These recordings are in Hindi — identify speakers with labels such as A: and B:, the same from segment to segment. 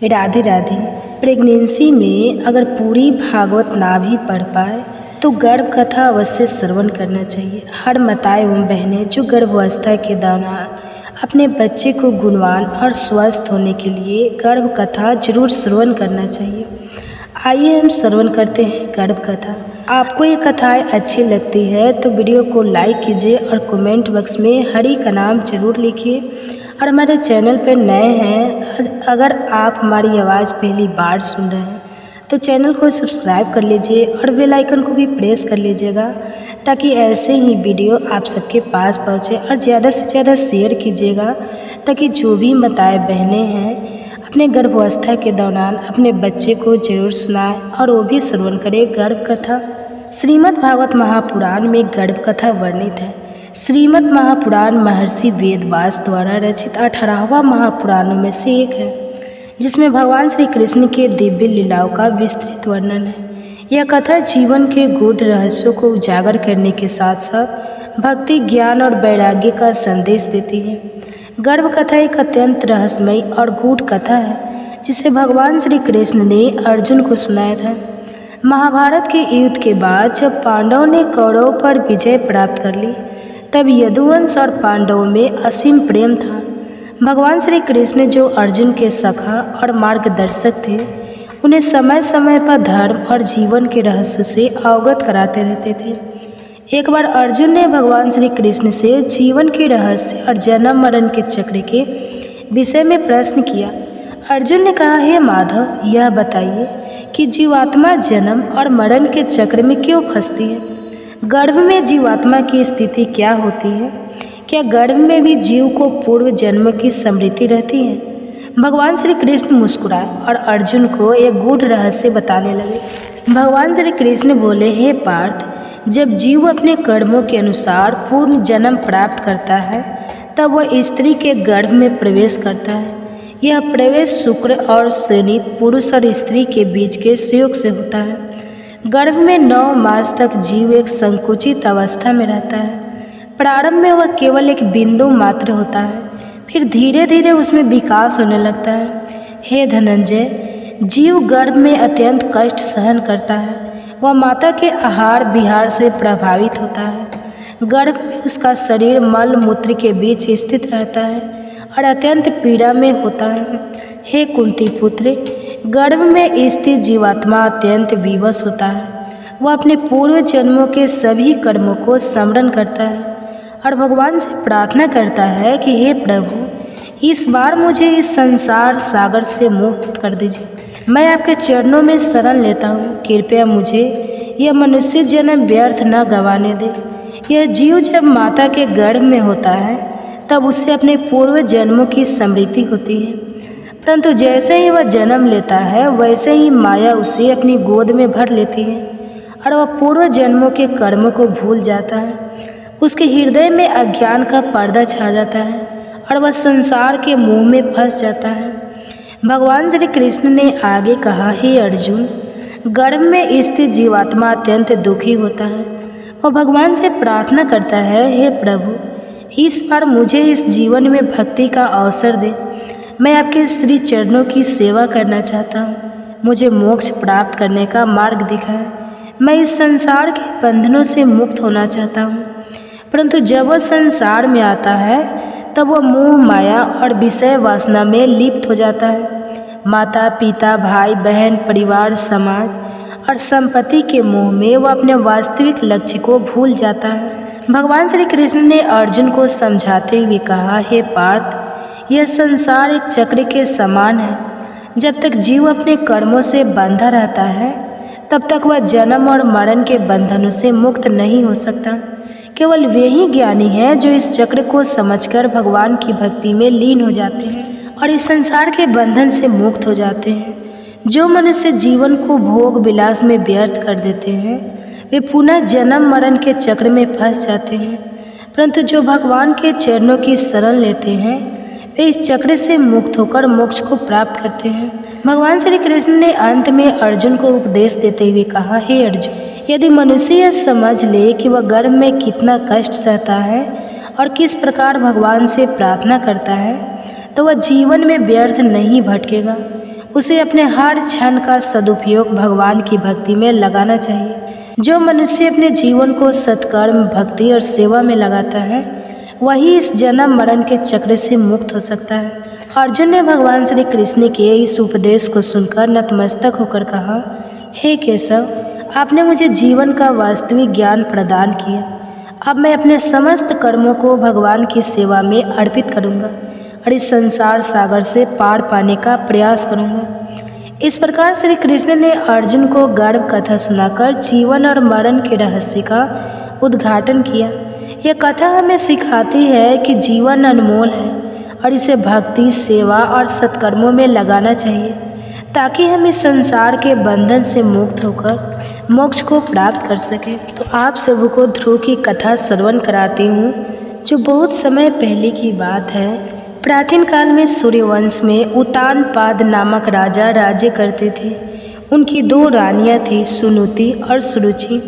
A: राधे राधे। प्रेगनेंसी में अगर पूरी भागवत ना भी पढ़ पाए तो गर्भ कथा अवश्य श्रवण करना चाहिए। हर माताएं एवं बहनें जो गर्भावस्था के दौरान अपने बच्चे को गुणवान और स्वस्थ होने के लिए गर्भ कथा जरूर श्रवण करना चाहिए। आइए हम श्रवण करते हैं गर्भ कथा। आपको ये कथाएं अच्छी लगती है तो वीडियो को लाइक कीजिए और कमेंट बॉक्स में हरि का नाम जरूर लिखिए। और हमारे चैनल पर नए हैं, अगर आप हमारी आवाज़ पहली बार सुन रहे हैं तो चैनल को सब्सक्राइब कर लीजिए और बेल आइकन को भी प्रेस कर लीजिएगा, ताकि ऐसे ही वीडियो आप सबके पास पहुँचे। और ज़्यादा से ज़्यादा शेयर कीजिएगा, ताकि जो भी माताएं बहनें हैं अपने गर्भावस्था के दौरान अपने बच्चे को जरूर सुनाएं और वो भी श्रवण करें गर्भ कथा। श्रीमद् भागवत महापुराण में गर्भ कथा वर्णित है। श्रीमद् महापुराण महर्षि वेदव्यास द्वारा रचित 18वां महापुराणों में से एक है, जिसमें भगवान श्री कृष्ण के दिव्य लीलाओं का विस्तृत वर्णन है। यह कथा जीवन के गूढ़ रहस्यों को उजागर करने के साथ साथ भक्ति, ज्ञान और वैराग्य का संदेश देती है। गर्भ कथा एक अत्यंत रहस्यमयी और गूढ़ कथा है, जिसे भगवान श्री कृष्ण ने अर्जुन को सुनाया था। महाभारत के युद्ध के बाद जब पांडवों ने कौरवों पर विजय प्राप्त कर ली, तब यदुवंश और पांडवों में असीम प्रेम था। भगवान श्री कृष्ण जो अर्जुन के सखा और मार्गदर्शक थे, उन्हें समय समय पर धर्म और जीवन के रहस्यों से अवगत कराते रहते थे। एक बार अर्जुन ने भगवान श्री कृष्ण से जीवन के रहस्य और जन्म मरण के चक्र के विषय में प्रश्न किया। अर्जुन ने कहा, हे माधव, यह बताइए कि जीवात्मा जन्म और मरण के चक्र में क्यों फंसती है? गर्भ में जीवात्मा की स्थिति क्या होती है? क्या गर्भ में भी जीव को पूर्व जन्म की स्मृति रहती है? भगवान श्री कृष्ण मुस्कुराए और अर्जुन को एक गूढ़ रहस्य बताने लगे। भगवान श्री कृष्ण बोले, हे पार्थ, जब जीव अपने कर्मों के अनुसार पूर्ण जन्म प्राप्त करता है, तब वह स्त्री के गर्भ में प्रवेश करता है। यह प्रवेश शुक्र और शनि, पुरुष और स्त्री के बीच के संयोग से होता है। गर्भ में 9 मास तक जीव एक संकुचित अवस्था में रहता है। प्रारंभ में वह केवल एक बिंदु मात्र होता है, फिर धीरे धीरे उसमें विकास होने लगता है। हे धनंजय, जीव गर्भ में अत्यंत कष्ट सहन करता है। वह माता के आहार विहार से प्रभावित होता है। गर्भ में उसका शरीर मल मूत्र के बीच स्थित रहता है और अत्यंत पीड़ा में होता है। हे कुंती पुत्र, गर्भ में स्थित जीवात्मा अत्यंत विवश होता है। वह अपने पूर्व जन्मों के सभी कर्मों को स्मरण करता है और भगवान से प्रार्थना करता है कि हे प्रभु, इस बार मुझे इस संसार सागर से मुक्त कर दीजिए। मैं आपके चरणों में शरण लेता हूँ। कृपया मुझे यह मनुष्य जन्म व्यर्थ न गंवाने दे। यह जीव जब माता के गर्भ में होता है, तब उसे अपने पूर्व जन्मों की स्मृति होती है, परंतु जैसे ही वह जन्म लेता है, वैसे ही माया उसे अपनी गोद में भर लेती है और वह पूर्व जन्मों के कर्मों को भूल जाता है। उसके हृदय में अज्ञान का पर्दा छा जाता है और वह संसार के मुंह में फंस जाता है। भगवान श्री कृष्ण ने आगे कहा, हे अर्जुन, गर्भ में स्थित जीवात्मा अत्यंत दुखी होता है। वह भगवान से प्रार्थना करता है, हे प्रभु, इस बार मुझे इस जीवन में भक्ति का अवसर दे। मैं आपके श्री चरणों की सेवा करना चाहता हूँ। मुझे मोक्ष प्राप्त करने का मार्ग दिखाएं। मैं इस संसार के बंधनों से मुक्त होना चाहता हूँ। परंतु जब वह संसार में आता है, तब वह मोह, माया और विषय वासना में लिप्त हो जाता है। माता पिता, भाई बहन, परिवार, समाज और संपत्ति के मोह में वह अपने वास्तविक लक्ष्य को भूल जाता है। भगवान श्री कृष्ण ने अर्जुन को समझाते हुए कहा, हे पार्थ, यह संसार एक चक्र के समान है। जब तक जीव अपने कर्मों से बंधा रहता है, तब तक वह जन्म और मरण के बंधनों से मुक्त नहीं हो सकता। केवल वे ही ज्ञानी हैं जो इस चक्र को समझकर भगवान की भक्ति में लीन हो जाते हैं और इस संसार के बंधन से मुक्त हो जाते हैं। जो मनुष्य जीवन को भोग विलास में व्यर्थ कर देते हैं, वे पुनः जन्म मरण के चक्र में फंस जाते हैं। परंतु जो भगवान के चरणों की शरण लेते हैं, वे इस चक्र से मुक्त होकर मोक्ष को प्राप्त करते हैं। भगवान श्री कृष्ण ने अंत में अर्जुन को उपदेश देते हुए कहा, हे अर्जुन, यदि मनुष्य यह समझ ले कि वह गर्भ में कितना कष्ट सहता है और किस प्रकार भगवान से प्रार्थना करता है, तो वह जीवन में व्यर्थ नहीं भटकेगा। उसे अपने हर क्षण का सदुपयोग भगवान की भक्ति में लगाना चाहिए। जो मनुष्य अपने जीवन को सत्कर्म, भक्ति और सेवा में लगाता है, वही इस जन्म मरण के चक्र से मुक्त हो सकता है। अर्जुन ने भगवान श्री कृष्ण के इस उपदेश को सुनकर नतमस्तक होकर कहा, हे केशव, आपने मुझे जीवन का वास्तविक ज्ञान प्रदान किया। अब मैं अपने समस्त कर्मों को भगवान की सेवा में अर्पित करूंगा और इस संसार सागर से पार पाने का प्रयास करूंगा। इस प्रकार श्री कृष्ण ने अर्जुन को गर्भ कथा सुनाकर जीवन और मरण के रहस्य का उद्घाटन किया। यह कथा हमें सिखाती है कि जीवन अनमोल है और इसे भक्ति, सेवा और सत्कर्मों में लगाना चाहिए, ताकि हम इस संसार के बंधन से मुक्त होकर मोक्ष को प्राप्त कर सकें। तो आप सबों को ध्रुव की कथा श्रवण कराती हूँ, जो बहुत समय पहले की बात है। प्राचीन काल में सूर्यवंश में उत्तानपाद नामक राजा राज्य करते थे। उनकी 2 रानियाँ थीं, सुनीति और सुरुचि।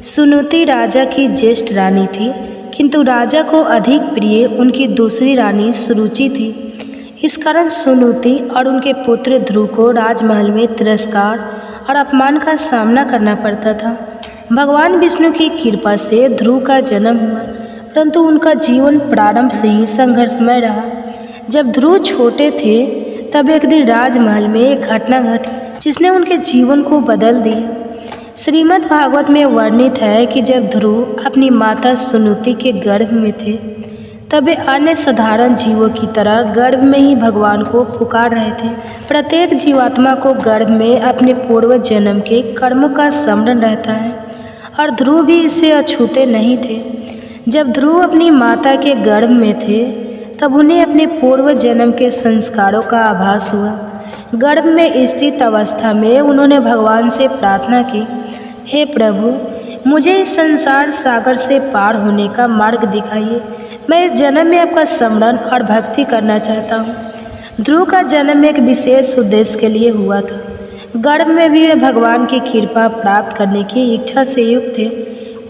A: सुनीति राजा की ज्येष्ठ रानी थी, किंतु राजा को अधिक प्रिय उनकी दूसरी रानी सुरुचि थी। इस कारण सुनीति और उनके पुत्र ध्रुव को राजमहल में तिरस्कार और अपमान का सामना करना पड़ता था। भगवान विष्णु की कृपा से ध्रुव का जन्म हुआ, परंतु उनका जीवन प्रारंभ से ही संघर्षमय रहा। जब ध्रुव छोटे थे, तब एक दिन राजमहल में एक घटना घटी जिसने उनके जीवन को बदल दिया। श्रीमद् भागवत में वर्णित है कि जब ध्रुव अपनी माता सुनीति के गर्भ में थे, तब वे अन्य साधारण जीवों की तरह गर्भ में ही भगवान को पुकार रहे थे। प्रत्येक जीवात्मा को गर्भ में अपने पूर्व जन्म के कर्मों का स्मरण रहता है और ध्रुव भी इससे अछूते नहीं थे। जब ध्रुव अपनी माता के गर्भ में थे, तब उन्हें अपने पूर्व जन्म के संस्कारों का आभास हुआ। गर्भ में स्थित अवस्था में उन्होंने भगवान से प्रार्थना की, हे प्रभु, मुझे इस संसार सागर से पार होने का मार्ग दिखाइए। मैं इस जन्म में आपका स्मरण और भक्ति करना चाहता हूँ। ध्रुव का जन्म एक विशेष उद्देश्य के लिए हुआ था। गर्भ में भी वे भगवान की कृपा प्राप्त करने की इच्छा से युक्त थे।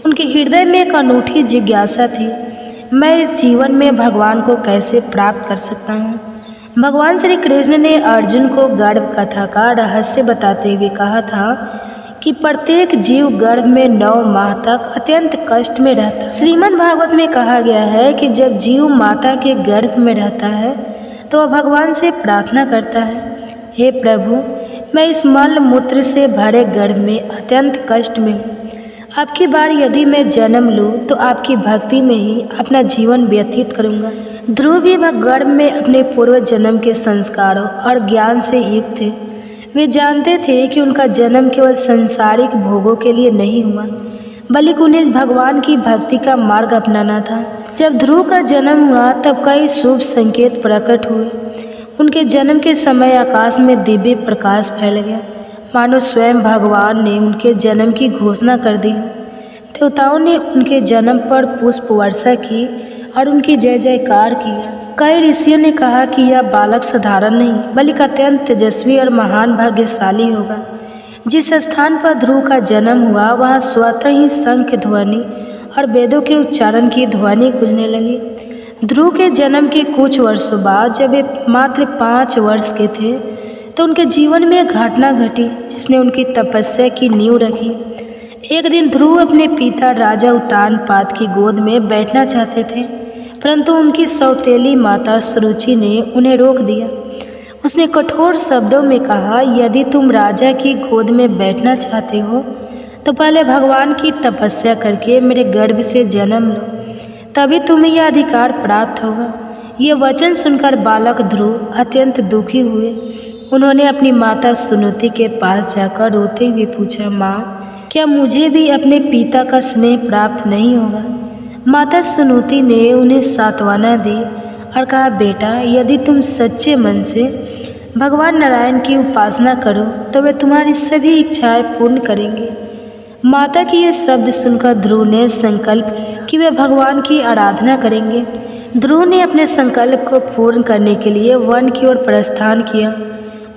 A: उनके हृदय में एक अनूठी जिज्ञासा थी, मैं इस जीवन में भगवान को कैसे प्राप्त कर सकता हूँ। भगवान श्री कृष्ण ने अर्जुन को गर्भ कथा का रहस्य बताते हुए कहा था कि प्रत्येक जीव गर्भ में 9 माह तक अत्यंत कष्ट में रहता है। श्रीमद् भागवत में कहा गया है कि जब जीव माता के गर्भ में रहता है, तो वह भगवान से प्रार्थना करता है, हे प्रभु, मैं इस मल मूत्र से भरे गर्भ में अत्यंत कष्ट में हूँ। आपकी बार यदि मैं जन्म लूँ, तो आपकी भक्ति में ही अपना जीवन व्यतीत करूँगा। ध्रुव भी वह गर्भ में अपने पूर्व जन्म के संस्कारों और ज्ञान से युक्त थे। वे जानते थे कि उनका जन्म केवल सांसारिक भोगों के लिए नहीं हुआ, बल्कि उन्हें भगवान की भक्ति का मार्ग अपनाना था। जब ध्रुव का जन्म हुआ, तब कई शुभ संकेत प्रकट हुए। उनके जन्म के समय आकाश में दिव्य प्रकाश फैल गया, मानो स्वयं भगवान ने उनके जन्म की घोषणा कर दी। देवताओं ने उनके जन्म पर पुष्प वर्षा की और उनकी जय जयकार किया। कई ऋषियों ने कहा कि यह बालक साधारण नहीं, बल्कि अत्यंत तेजस्वी और महान भाग्यशाली होगा। जिस स्थान पर ध्रुव का जन्म हुआ, वहाँ स्वतः ही शंख ध्वनि और वेदों के उच्चारण की ध्वनि गूंजने लगी। ध्रुव के जन्म के कुछ वर्षों बाद, जब वे मात्र 5 वर्ष के थे, तो उनके जीवन में एक घटना घटी जिसने उनकी तपस्या की नींव रखी। एक दिन ध्रुव अपने पिता राजा उत्तानपाद की गोद में बैठना चाहते थे, परंतु उनकी सौतेली माता सुरुचि ने उन्हें रोक दिया। उसने कठोर शब्दों में कहा, यदि तुम राजा की गोद में बैठना चाहते हो, तो पहले भगवान की तपस्या करके मेरे गर्भ से जन्म लो, तभी तुम्हें यह अधिकार प्राप्त होगा। ये वचन सुनकर बालक ध्रुव अत्यंत दुखी हुए। उन्होंने अपनी माता सुनीति के पास जाकर रोते हुए पूछा, माँ, क्या मुझे भी अपने पिता का स्नेह प्राप्त नहीं होगा? माता सुनीति ने उन्हें सांत्वना दी और कहा, बेटा, यदि तुम सच्चे मन से भगवान नारायण की उपासना करो, तो वे तुम्हारी सभी इच्छाएं पूर्ण करेंगे। माता की ये शब्द सुनकर ध्रुव ने संकल्प किया कि वे भगवान की आराधना करेंगे। ध्रुव ने अपने संकल्प को पूर्ण करने के लिए वन की ओर प्रस्थान किया।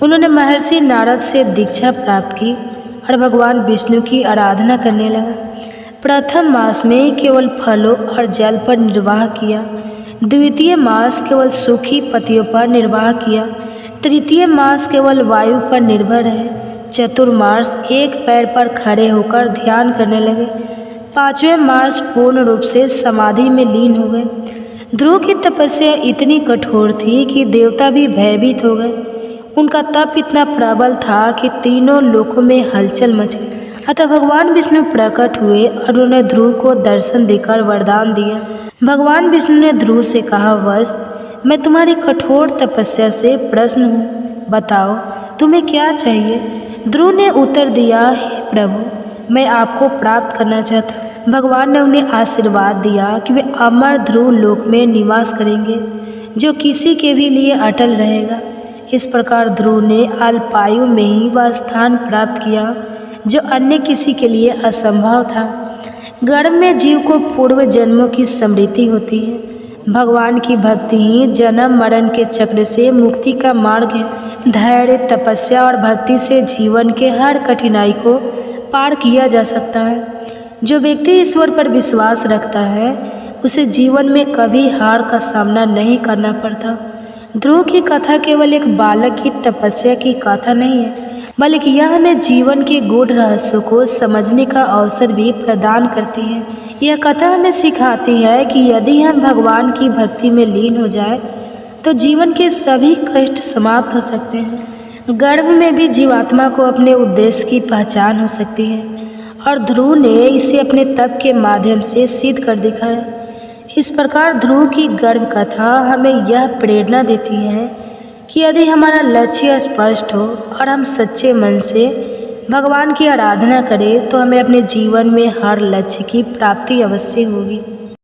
A: उन्होंने महर्षि नारद से दीक्षा प्राप्त की और भगवान विष्णु की आराधना करने लगा। प्रथम मास में केवल फलों और जल पर निर्वाह किया, द्वितीय मास केवल सूखी पत्तियों पर निर्वाह किया, तृतीय मास केवल वायु पर निर्भर है। चतुर्मास एक पैर पर खड़े होकर ध्यान करने लगे। पांचवें मास पूर्ण रूप से समाधि में लीन हो गए। ध्रुव की तपस्या इतनी कठोर थी कि देवता भी भयभीत हो गए। उनका तप इतना प्रबल था कि तीनों लोकों में हलचल मच गई। अतः भगवान विष्णु प्रकट हुए और उन्होंने ध्रुव को दर्शन देकर वरदान दिया। भगवान विष्णु ने ध्रुव से कहा, वत्स, मैं तुम्हारी कठोर तपस्या से प्रसन्न हूँ, बताओ तुम्हें क्या चाहिए। ध्रुव ने उत्तर दिया, हे प्रभु, मैं आपको प्राप्त करना चाहता हूँ। भगवान ने उन्हें आशीर्वाद दिया कि वे अमर ध्रुव लोक में निवास करेंगे, जो किसी के भी लिए अटल रहेगा। इस प्रकार ध्रुव ने अल्पायु में ही वह स्थान प्राप्त किया जो अन्य किसी के लिए असंभव था। गर्भ में जीव को पूर्व जन्मों की स्मृति होती है। भगवान की भक्ति ही जन्म मरण के चक्र से मुक्ति का मार्ग है। धैर्य, तपस्या और भक्ति से जीवन के हर कठिनाई को पार किया जा सकता है। जो व्यक्ति ईश्वर पर विश्वास रखता है उसे जीवन में कभी हार का सामना नहीं करना पड़ता। ध्रुव की कथा केवल एक बालक की तपस्या की कथा नहीं है, बल्कि यह हमें जीवन के गूढ़ रहस्यों को समझने का अवसर भी प्रदान करती है। यह कथा हमें सिखाती है कि यदि हम भगवान की भक्ति में लीन हो जाए तो जीवन के सभी कष्ट समाप्त हो सकते हैं। गर्भ में भी जीवात्मा को अपने उद्देश्य की पहचान हो सकती है और ध्रुव ने इसे अपने तप के माध्यम से सिद्ध कर दिखाया। इस प्रकार ध्रुव की गर्भ कथा हमें यह प्रेरणा देती है कि यदि हमारा लक्ष्य स्पष्ट हो और हम सच्चे मन से भगवान की आराधना करें तो हमें अपने जीवन में हर लक्ष्य की प्राप्ति अवश्य होगी।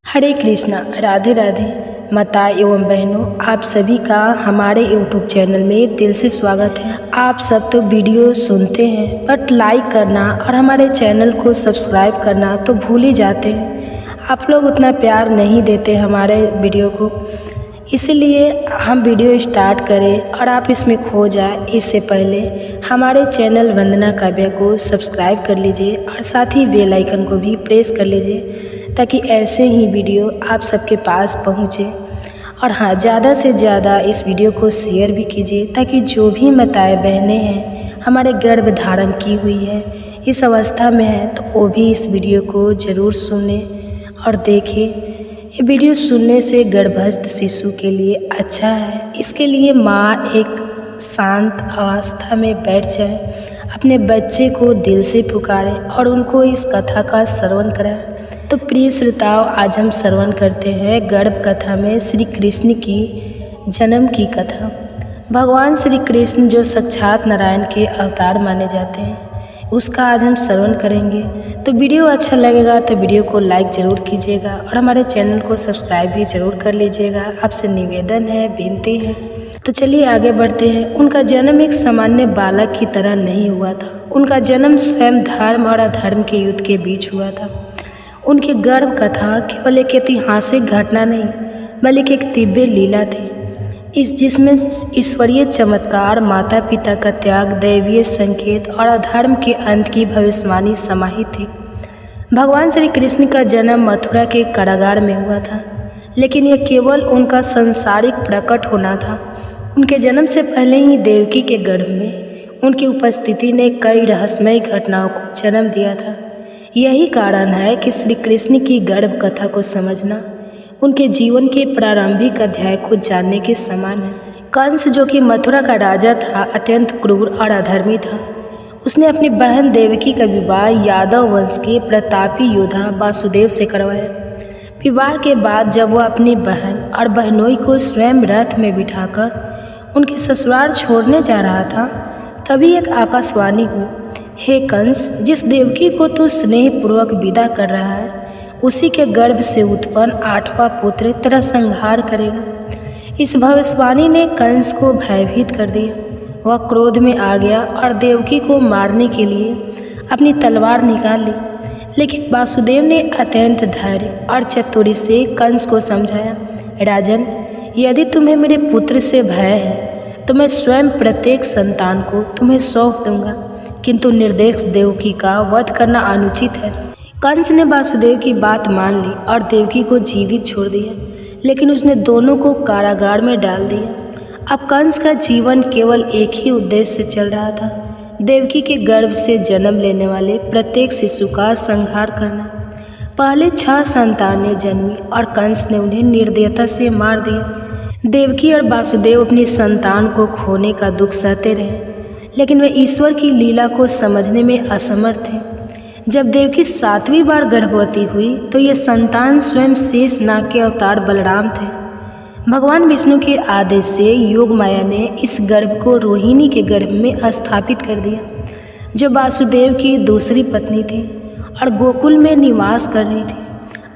A: हरे कृष्णा, राधे राधे। माता एवं बहनों, आप सभी का हमारे YouTube चैनल में दिल से स्वागत है। आप सब तो वीडियो सुनते हैं बट लाइक करना और हमारे चैनल को सब्सक्राइब करना तो भूल ही जाते हैं। आप लोग उतना प्यार नहीं देते हमारे वीडियो को, इसलिए हम वीडियो स्टार्ट करें और आप इसमें खो जाए इससे पहले हमारे चैनल वंदना काव्या को सब्सक्राइब कर लीजिए और साथ ही बेल आइकन को भी प्रेस कर लीजिए ताकि ऐसे ही वीडियो आप सबके पास पहुँचे। और हाँ, ज़्यादा से ज़्यादा इस वीडियो को शेयर भी कीजिए ताकि जो भी माताएं बहनें हैं हमारे गर्भ धारण की हुई है, इस अवस्था में है, तो वो भी इस वीडियो को ज़रूर सुने और देखें। ये वीडियो सुनने से गर्भस्थ शिशु के लिए अच्छा है। इसके लिए माँ एक शांत अवस्था में बैठ जाए, अपने बच्चे को दिल से पुकारे और उनको इस कथा का श्रवण कराए। तो प्रिय श्रोताओं, आज हम श्रवण करते हैं गर्भ कथा में श्री कृष्ण की जन्म की कथा। भगवान श्री कृष्ण जो साक्षात नारायण के अवतार माने जाते हैं, उसका आज हम श्रवण करेंगे। तो वीडियो अच्छा लगेगा तो वीडियो को लाइक ज़रूर कीजिएगा और हमारे चैनल को सब्सक्राइब भी ज़रूर कर लीजिएगा। आपसे निवेदन है, विनती है। तो चलिए आगे बढ़ते हैं। उनका जन्म एक सामान्य बालक की तरह नहीं हुआ था। उनका जन्म स्वयं धर्म और अधर्म के युद्ध के बीच हुआ था। उनकी गर्भ कथा केवल एक ऐतिहासिक घटना नहीं बल्कि एक दिव्य लीला थी, जिसमें ईश्वरीय चमत्कार, माता पिता का त्याग, दैवीय संकेत और अधर्म के अंत की भविष्यवाणी समाहित थी। भगवान श्री कृष्ण का जन्म मथुरा के कारागार में हुआ था, लेकिन यह केवल उनका सांसारिक प्रकट होना था। उनके जन्म से पहले ही देवकी के गर्भ में उनकी उपस्थिति ने कई रहस्यमय घटनाओं को जन्म दिया था। यही कारण है कि श्री कृष्ण की गर्भ कथा को समझना उनके जीवन के प्रारंभिक अध्याय को जानने के समान है। कंस, जो कि मथुरा का राजा था, अत्यंत क्रूर और अधर्मी था। उसने अपनी बहन देवकी का विवाह यादव वंश के प्रतापी योद्धा वासुदेव से करवाया। विवाह के बाद जब वह अपनी बहन और बहनोई को स्वयं रथ में बिठाकर उनके ससुराल छोड़ने जा रहा था, तभी एक आकाशवाणी हुई, हे कंस, जिस देवकी को तू स्नेहपूर्वक विदा कर रहा है उसी के गर्भ से उत्पन्न 8वां पुत्र तेरा संहार करेगा। इस भविष्यवाणी ने कंस को भयभीत कर दिया। वह क्रोध में आ गया और देवकी को मारने के लिए अपनी तलवार निकाल ली, लेकिन वासुदेव ने अत्यंत धैर्य और चतुरी से कंस को समझाया, राजन, यदि तुम्हें मेरे पुत्र से भय है तो मैं स्वयं प्रत्येक संतान को तुम्हें सौंप दूंगा, किंतु निर्दोष देवकी का वध करना अनुचित है। कंस ने वासुदेव की बात मान ली और देवकी को जीवित छोड़ दिया, लेकिन उसने दोनों को कारागार में डाल दिया। अब कंस का जीवन केवल एक ही उद्देश्य से चल रहा था, देवकी के गर्भ से जन्म लेने वाले प्रत्येक शिशु का संहार करना। पहले 6 संतानें जन्मी और कंस ने उन्हें निर्दयता से मार दिया। देवकी और वासुदेव अपनी संतान को खोने का दुख सहते रहे, लेकिन वे ईश्वर की लीला को समझने में असमर्थ थे। जब देवकी 7वीं बार गर्भवती हुई तो ये संतान स्वयं शेष नाग के अवतार बलराम थे। भगवान विष्णु के आदेश से योग माया ने इस गर्भ को रोहिणी के गर्भ में स्थापित कर दिया, जो वासुदेव की दूसरी पत्नी थी और गोकुल में निवास कर रही थी।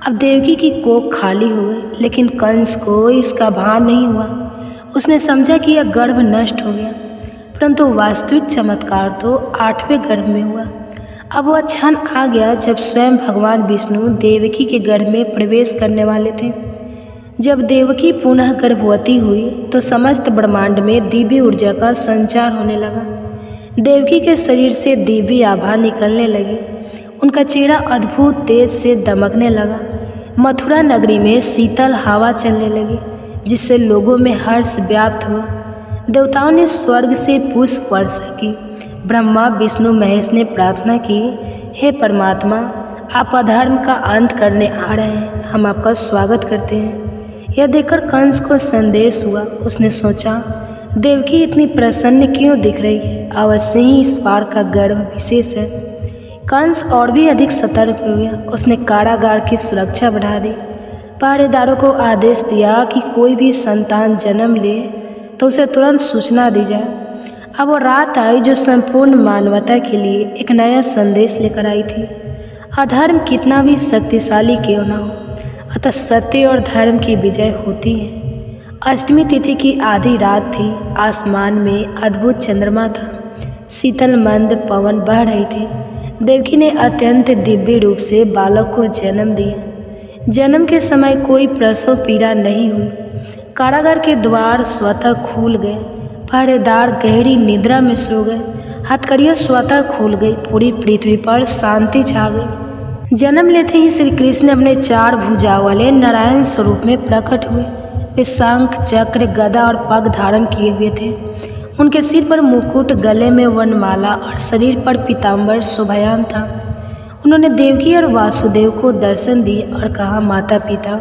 A: अब देवकी की कोख खाली हो गई, लेकिन कंस को इसका भान नहीं हुआ। उसने समझा कि यह गर्भ नष्ट हो गया, परंतु वास्तविक चमत्कार तो 8वें गर्भ में हुआ। अब वह क्षण आ गया जब स्वयं भगवान विष्णु देवकी के गर्भ में प्रवेश करने वाले थे। जब देवकी पुनः गर्भवती हुई तो समस्त ब्रह्मांड में दिव्य ऊर्जा का संचार होने लगा। देवकी के शरीर से दिव्य आभा निकलने लगी। उनका चेहरा अद्भुत तेज से दमकने लगा। मथुरा नगरी में शीतल हवा चलने लगी, जिससे लोगों में हर्ष व्याप्त हुआ। देवताओं ने स्वर्ग से पुष्प वर्षा की। ब्रह्मा विष्णु महेश ने प्रार्थना की, हे परमात्मा, आप अधर्म का अंत करने आ रहे हैं, हम आपका स्वागत करते हैं। यह देखकर कंस को संदेश हुआ। उसने सोचा, देवकी इतनी प्रसन्न क्यों दिख रही है? अवश्य ही इस बार का गर्भ विशेष है। कंस और भी अधिक सतर्क हो गया। उसने कारागार की सुरक्षा बढ़ा दी। पहरेदारों को आदेश दिया कि कोई भी संतान जन्म ले तो उसे तुरंत सूचना दी जाए। अब वो रात आई जो संपूर्ण मानवता के लिए एक नया संदेश लेकर आई थी। अधर्म कितना भी शक्तिशाली क्यों न हो, अतः सत्य और धर्म की विजय होती है। अष्टमी तिथि की आधी रात थी। आसमान में अद्भुत चंद्रमा था। शीतल मंद पवन बह रही थी। देवकी ने अत्यंत दिव्य रूप से बालक को जन्म दिया। जन्म के समय कोई प्रसव पीड़ा नहीं हुई। कारागार के द्वार स्वतः खुल गए। पहरेदार गहरी निद्रा में सो गए। हथकड़ियाँ स्वतः खुल गई। पूरी पृथ्वी पर शांति छा गई। जन्म लेते ही श्री कृष्ण अपने 4 भुजाओं वाले नारायण स्वरूप में प्रकट हुए। वे शंख, चक्र, गदा और पग धारण किए हुए थे। उनके सिर पर मुकुट, गले में वनमाला और शरीर पर पीताम्बर शोभायाम था। उन्होंने देवकी और वासुदेव को दर्शन दिए और कहा, माता पिता,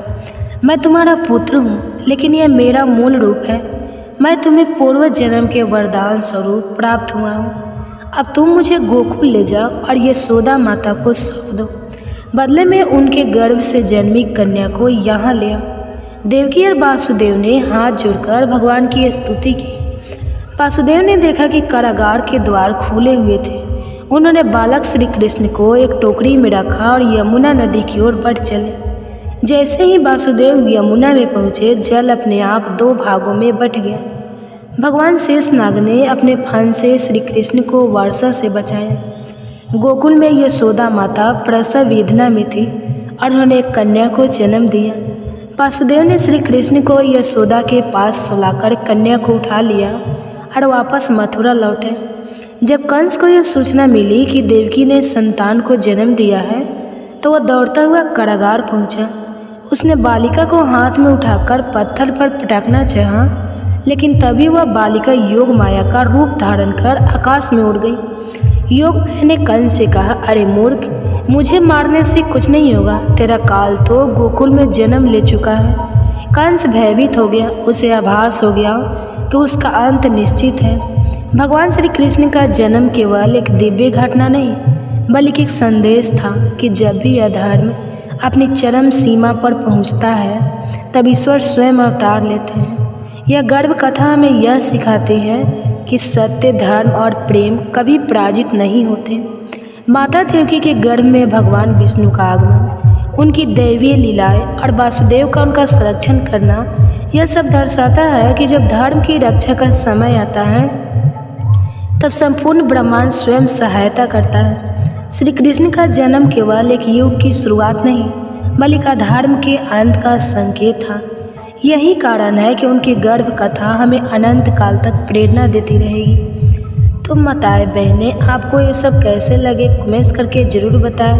A: मैं तुम्हारा पुत्र हूँ, लेकिन यह मेरा मूल रूप है। मैं तुम्हें पूर्व जन्म के वरदान स्वरूप प्राप्त हुआ हूँ। अब तुम मुझे गोकुल ले जाओ और यशोदा माता को सौंप दो। बदले में उनके गर्भ से जन्मी कन्या को यहाँ ले आओ। देवकी और वासुदेव ने हाथ जोड़कर भगवान की स्तुति की। वासुदेव ने देखा कि कारागार के द्वार खुले हुए थे। उन्होंने बालक श्री कृष्ण को एक टोकरी में रखा और यमुना नदी की ओर बढ़ चले। जैसे ही वासुदेव यमुना में पहुँचे, जल अपने आप 2 भागों में बट गया। भगवान शेषनाग ने अपने फन से श्री कृष्ण को वर्षा से बचाया। गोकुल में यशोदा माता प्रसव वेदना में थी और उन्होंने एक कन्या को जन्म दिया। वासुदेव ने श्री कृष्ण को यशोदा के पास सुलाकर कन्या को उठा लिया और वापस मथुरा लौटे। जब कंस को यह सूचना मिली कि देवकी ने संतान को जन्म दिया है, तो वह दौड़ता हुआ कारागार पहुंचा। उसने बालिका को हाथ में उठाकर पत्थर पर पटकना चाहा, लेकिन तभी वह बालिका योग माया का रूप धारण कर आकाश में उड़ गई। योग माया ने कंस से कहा, अरे मूर्ख, मुझे मारने से कुछ नहीं होगा। तेरा काल तो गोकुल में जन्म ले चुका है। कंस भयभीत हो गया। उसे आभास हो गया कि उसका अंत निश्चित है। भगवान श्री कृष्ण का जन्म केवल एक दिव्य घटना नहीं, बल्कि एक संदेश था कि जब भी अधर्म अपनी चरम सीमा पर पहुंचता है, तब ईश्वर स्वयं अवतार लेते हैं। यह गर्भ कथा हमें यह सिखाती है कि सत्य, धर्म और प्रेम कभी पराजित नहीं होते। माता देवकी के गर्भ में भगवान विष्णु का आगमन, उनकी दैवीय लीलाएं और वासुदेव का उनका संरक्षण करना, यह सब दर्शाता है कि जब धर्म की रक्षा का समय आता है, तब संपूर्ण ब्रह्मांड स्वयं सहायता करता है। श्री कृष्ण का जन्म केवल एक युग की शुरुआत नहीं, बल्कि अधर्म के अंत का संकेत था। यही कारण है कि उनकी गर्भ कथा हमें अनंत काल तक प्रेरणा देती रहेगी। तो माताएं बहनें, आपको ये सब कैसे लगे, कमेंट्स करके ज़रूर बताएं।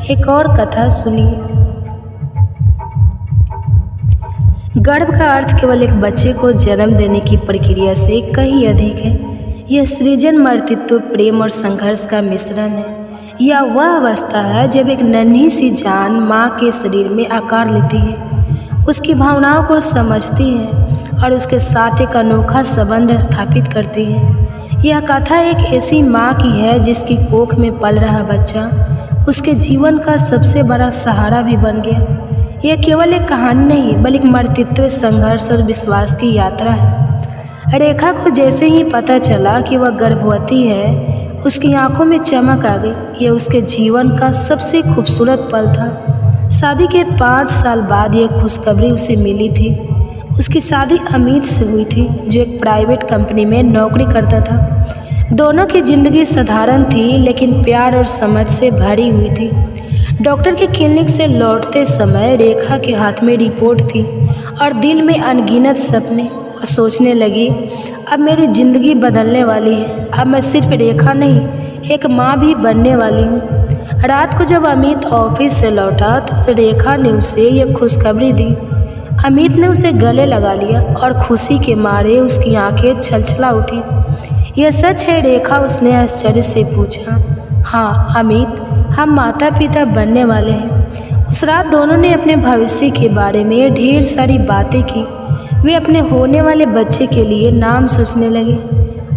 A: एक और कथा सुनिए। गर्भ का अर्थ केवल एक बच्चे को जन्म देने की प्रक्रिया से कहीं अधिक है। यह सृजन, मर्तित्व, प्रेम और संघर्ष का मिश्रण है। यह वह अवस्था है जब एक नन्ही सी जान माँ के शरीर में आकार लेती है, उसकी भावनाओं को समझती है और उसके साथ एक अनोखा संबंध स्थापित करती है। यह कथा एक ऐसी माँ की है जिसकी कोख में पल रहा बच्चा उसके जीवन का सबसे बड़ा सहारा भी बन गया। यह केवल एक कहानी नहीं बल्कि मर्तित्व, संघर्ष और विश्वास की यात्रा है। रेखा को जैसे ही पता चला कि वह गर्भवती है, उसकी आंखों में चमक आ गई। यह उसके जीवन का सबसे खूबसूरत पल था। शादी के 5 साल बाद यह खुशखबरी उसे मिली थी। उसकी शादी अमित से हुई थी, जो एक प्राइवेट कंपनी में नौकरी करता था। दोनों की जिंदगी साधारण थी लेकिन प्यार और समझ से भरी हुई थी। डॉक्टर के क्लिनिक से लौटते समय रेखा के हाथ में रिपोर्ट थी और दिल में अनगिनत सपने। वह सोचने लगी, अब मेरी ज़िंदगी बदलने वाली है। अब मैं सिर्फ रेखा नहीं, एक माँ भी बनने वाली हूँ। रात को जब अमित ऑफिस से लौटा तो रेखा ने उसे यह खुशखबरी दी। अमित ने उसे गले लगा लिया और खुशी के मारे उसकी आंखें छलछला उठी। यह सच है रेखा? उसने आश्चर्य से पूछा। हाँ अमित, हम माता पिता बनने वाले हैं। उस रात दोनों ने अपने भविष्य के बारे में ढेर सारी बातें की। वे अपने होने वाले बच्चे के लिए नाम सोचने लगे,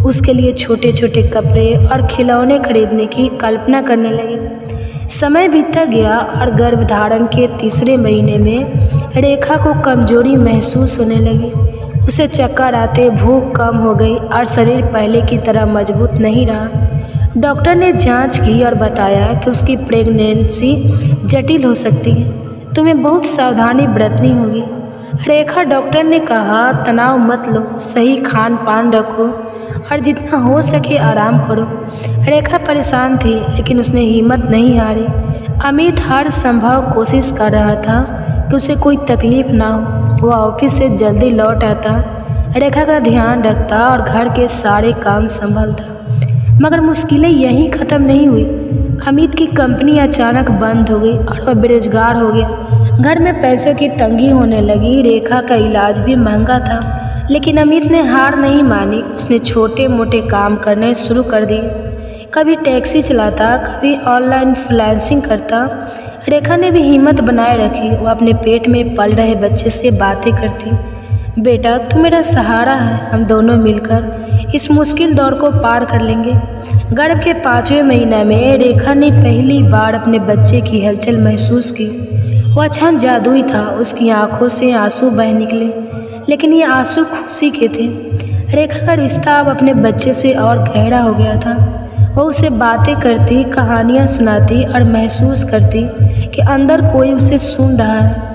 A: उसके लिए छोटे छोटे कपड़े और खिलौने खरीदने की कल्पना करने लगे। समय बीतता गया और गर्भधारण के 3 महीने में रेखा को कमजोरी महसूस होने लगी। उसे चक्कर आते, भूख कम हो गई और शरीर पहले की तरह मजबूत नहीं रहा। डॉक्टर ने जांच की और बताया कि उसकी प्रेगनेंसी जटिल हो सकती है। तुम्हें बहुत सावधानी बरतनी होगी। रेखा, डॉक्टर ने कहा, तनाव मत लो, सही खान पान रखो और जितना हो सके आराम करो। रेखा परेशान थी लेकिन उसने हिम्मत नहीं हारी। अमित हर संभव कोशिश कर रहा था कि उसे कोई तकलीफ ना हो। वह ऑफिस से जल्दी लौट आता, रेखा का ध्यान रखता और घर के सारे काम संभालता। मगर मुश्किलें यहीं ख़त्म नहीं हुई। अमित की कंपनी अचानक बंद हो गई और वह बेरोजगार हो गया। घर में पैसों की तंगी होने लगी। रेखा का इलाज भी महंगा था लेकिन अमित ने हार नहीं मानी। उसने छोटे मोटे काम करने शुरू कर दिए। कभी टैक्सी चलाता, कभी ऑनलाइन फ्रीलांसिंग करता। रेखा ने भी हिम्मत बनाए रखी। वो अपने पेट में पल रहे बच्चे से बातें करती। बेटा, तू मेरा सहारा है, हम दोनों मिलकर इस मुश्किल दौर को पार कर लेंगे। गर्भ के 5वें महीने में रेखा ने पहली बार अपने बच्चे की हलचल महसूस की। वह क्षण जादुई था। उसकी आंखों से आंसू बह निकले लेकिन ये आंसू खुशी के थे। रेखा का रिश्ता अब अपने बच्चे से और गहरा हो गया था। वह उसे बातें करती, कहानियाँ सुनाती और महसूस करती कि अंदर कोई उसे सुन रहा है।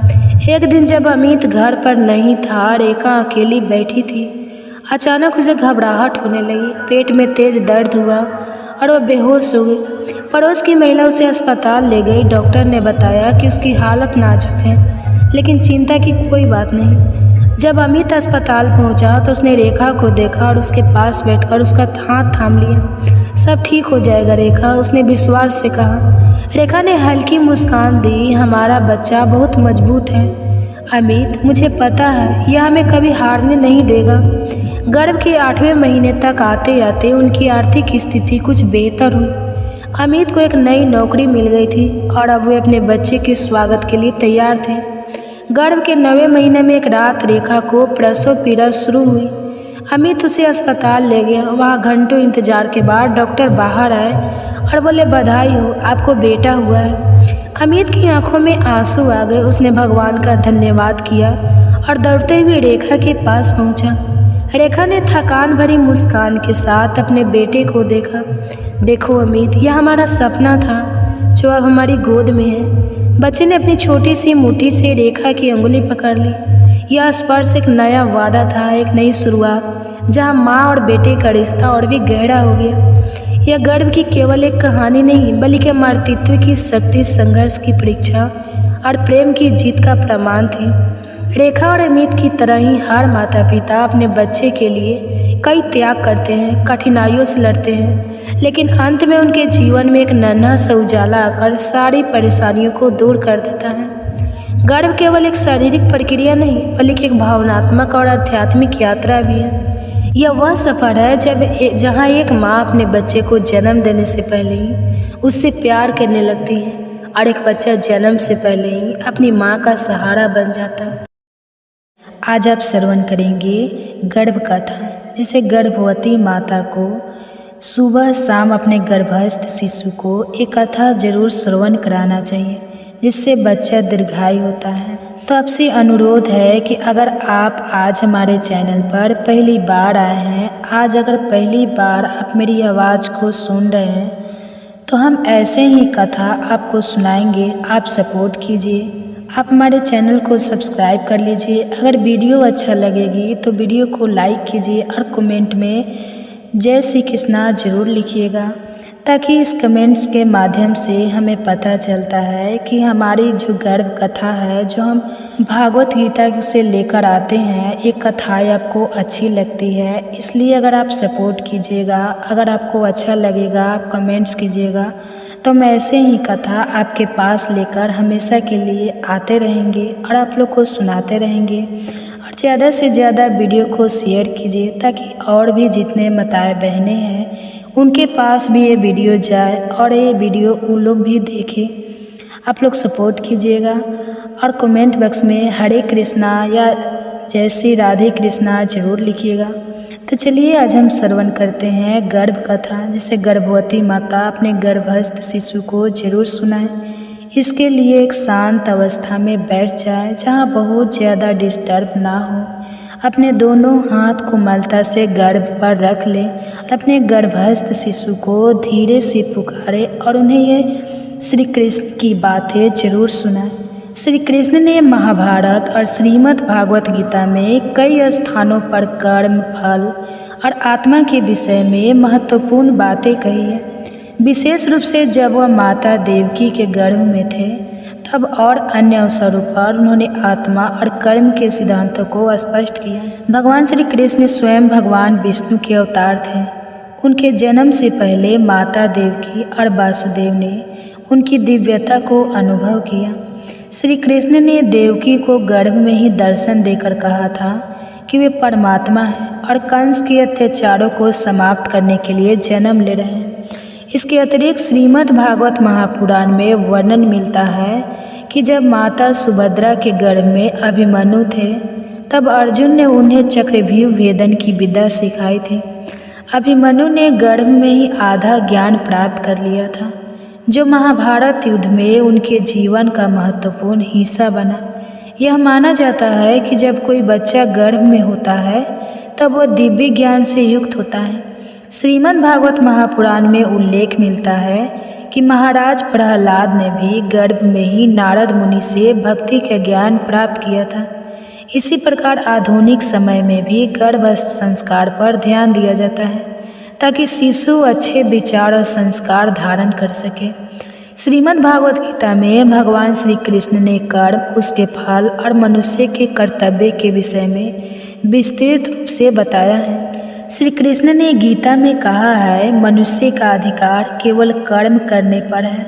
A: एक दिन जब अमित घर पर नहीं था, रेखा अकेली बैठी थी। अचानक उसे घबराहट होने लगी, पेट में तेज दर्द हुआ और वह बेहोश हो गई। पड़ोस की महिला उसे अस्पताल ले गई। डॉक्टर ने बताया कि उसकी हालत नाजुक है लेकिन चिंता की कोई बात नहीं। जब अमित अस्पताल पहुंचा तो उसने रेखा को देखा और उसके पास बैठकर उसका हाथ थाम लिया। सब ठीक हो जाएगा रेखा, उसने विश्वास से कहा। रेखा ने हल्की मुस्कान दी। हमारा बच्चा बहुत मजबूत है अमित, मुझे पता है यह हमें कभी हारने नहीं देगा। गर्भ के 8वें महीने तक आते आते उनकी आर्थिक स्थिति कुछ बेहतर हुई। अमित को एक नई नौकरी मिल गई थी और अब वे अपने बच्चे के स्वागत के लिए तैयार थे। गर्भ के 9वें महीने में एक रात रेखा को प्रसव पीड़ा शुरू हुई। अमित उसे अस्पताल ले गया। वहाँ घंटों इंतजार के बाद डॉक्टर बाहर आए और बोले, बधाई हो, आपको बेटा हुआ है। अमित की आंखों में आंसू आ गए। उसने भगवान का धन्यवाद किया और दौड़ते हुए रेखा के पास पहुंचा। रेखा ने थकान भरी मुस्कान के साथ अपने बेटे को देखा। देखो अमित, यह हमारा सपना था जो अब हमारी गोद में है। बच्चे ने अपनी छोटी सी मुट्ठी से रेखा की उंगली पकड़ ली। यह स्पर्श एक नया वादा था, एक नई शुरुआत, जहां माँ और बेटे का रिश्ता और भी गहरा हो गया। यह गर्भ की केवल एक कहानी नहीं बल्कि मातृत्व की शक्ति, संघर्ष की परीक्षा और प्रेम की जीत का प्रमाण थी। रेखा और अमित की तरह ही हर माता पिता अपने बच्चे के लिए कई त्याग करते हैं, कठिनाइयों से लड़ते हैं, लेकिन अंत में उनके जीवन में एक नन्हा सा उजाला आकर सारी परेशानियों को दूर कर देता है। गर्भ केवल एक शारीरिक प्रक्रिया नहीं बल्कि एक भावनात्मक और आध्यात्मिक यात्रा भी है। यह वह सफ़र है जहाँ एक माँ अपने बच्चे को जन्म देने से पहले ही उससे प्यार करने लगती है और एक बच्चा जन्म से पहले ही अपनी माँ का सहारा बन जाता है। आज आप श्रवण करेंगे गर्भ कथा, जिसे गर्भवती माता को सुबह शाम अपने गर्भस्थ शिशु को एक कथा जरूर श्रवण कराना चाहिए, जिससे बच्चा दीर्घायु होता है। तो आपसे अनुरोध है कि अगर आप आज हमारे चैनल पर पहली बार आए हैं, आज अगर पहली बार आप मेरी आवाज़ को सुन रहे हैं, तो हम ऐसे ही कथा आपको सुनाएंगे। आप सपोर्ट कीजिए, आप हमारे चैनल को सब्सक्राइब कर लीजिए। अगर वीडियो अच्छा लगेगी तो वीडियो को लाइक कीजिए और कमेंट में जय श्री कृष्णा ज़रूर लिखिएगा, ताकि इस कमेंट्स के माध्यम से हमें पता चलता है कि हमारी जो गर्भ कथा है, जो हम भागवत गीता से लेकर आते हैं, ये कथाएँ आपको अच्छी लगती है। इसलिए अगर आप सपोर्ट कीजिएगा, अगर आपको अच्छा लगेगा, आप कमेंट्स कीजिएगा, तो हम ऐसे ही कथा आपके पास लेकर हमेशा के लिए आते रहेंगे और आप लोग को सुनाते रहेंगे। और ज़्यादा से ज़्यादा वीडियो को शेयर कीजिए, ताकि और भी जितने माताएं बहनें हैं उनके पास भी ये वीडियो जाए और ये वीडियो उन लोग भी देखें। आप लोग सपोर्ट कीजिएगा और कमेंट बॉक्स में हरे कृष्णा या जय श्री राधे कृष्णा ज़रूर लिखिएगा। तो चलिए आज हम श्रवण करते हैं गर्भ कथा, जिसे गर्भवती माता अपने गर्भस्थ शिशु को जरूर सुनाएं। इसके लिए एक शांत अवस्था में बैठ जाए, जहाँ बहुत ज़्यादा डिस्टर्ब ना हो। अपने दोनों हाथ को मलता से गर्भ पर रख लें और अपने गर्भस्थ शिशु को धीरे से पुकारे और उन्हें ये श्री कृष्ण की बातें जरूर सुनाएं। श्री कृष्ण ने महाभारत और श्रीमद् भागवत गीता में कई स्थानों पर कर्म, फल और आत्मा के विषय में महत्वपूर्ण बातें कही है। विशेष रूप से जब वह माता देवकी के गर्भ में थे, तब और अन्य अवसरों पर उन्होंने आत्मा और कर्म के सिद्धांतों को स्पष्ट किया। भगवान श्री कृष्ण स्वयं भगवान विष्णु के अवतार थे। उनके जन्म से पहले माता देवकी और वासुदेव ने उनकी दिव्यता को अनुभव किया। श्री कृष्ण ने देवकी को गर्भ में ही दर्शन देकर कहा था कि वे परमात्मा हैं और कंस के अत्याचारों को समाप्त करने के लिए जन्म ले रहे हैं। इसके अतिरिक्त श्रीमद् भागवत महापुराण में वर्णन मिलता है कि जब माता सुभद्रा के गर्भ में अभिमन्यु थे, तब अर्जुन ने उन्हें चक्रव्यूह भेदन की विद्या सिखाई थी। अभिमन्यु ने गर्भ में ही आधा ज्ञान प्राप्त कर लिया था, जो महाभारत युद्ध में उनके जीवन का महत्वपूर्ण हिस्सा बना। यह माना जाता है कि जब कोई बच्चा गर्भ में होता है, तब वह दिव्य ज्ञान से युक्त होता है। श्रीमद् भागवत महापुराण में उल्लेख मिलता है कि महाराज प्रहलाद ने भी गर्भ में ही नारद मुनि से भक्ति का ज्ञान प्राप्त किया था। इसी प्रकार आधुनिक समय में भी गर्भस्थ संस्कार पर ध्यान दिया जाता है, ताकि शिशु अच्छे विचार और संस्कार धारण कर सके। श्रीमद् भागवत गीता में भगवान श्री कृष्ण ने कर्म, उसके फल और मनुष्य के कर्तव्य के विषय में विस्तृत रूप से बताया है। श्री कृष्ण ने गीता में कहा है, मनुष्य का अधिकार केवल कर्म करने पर है,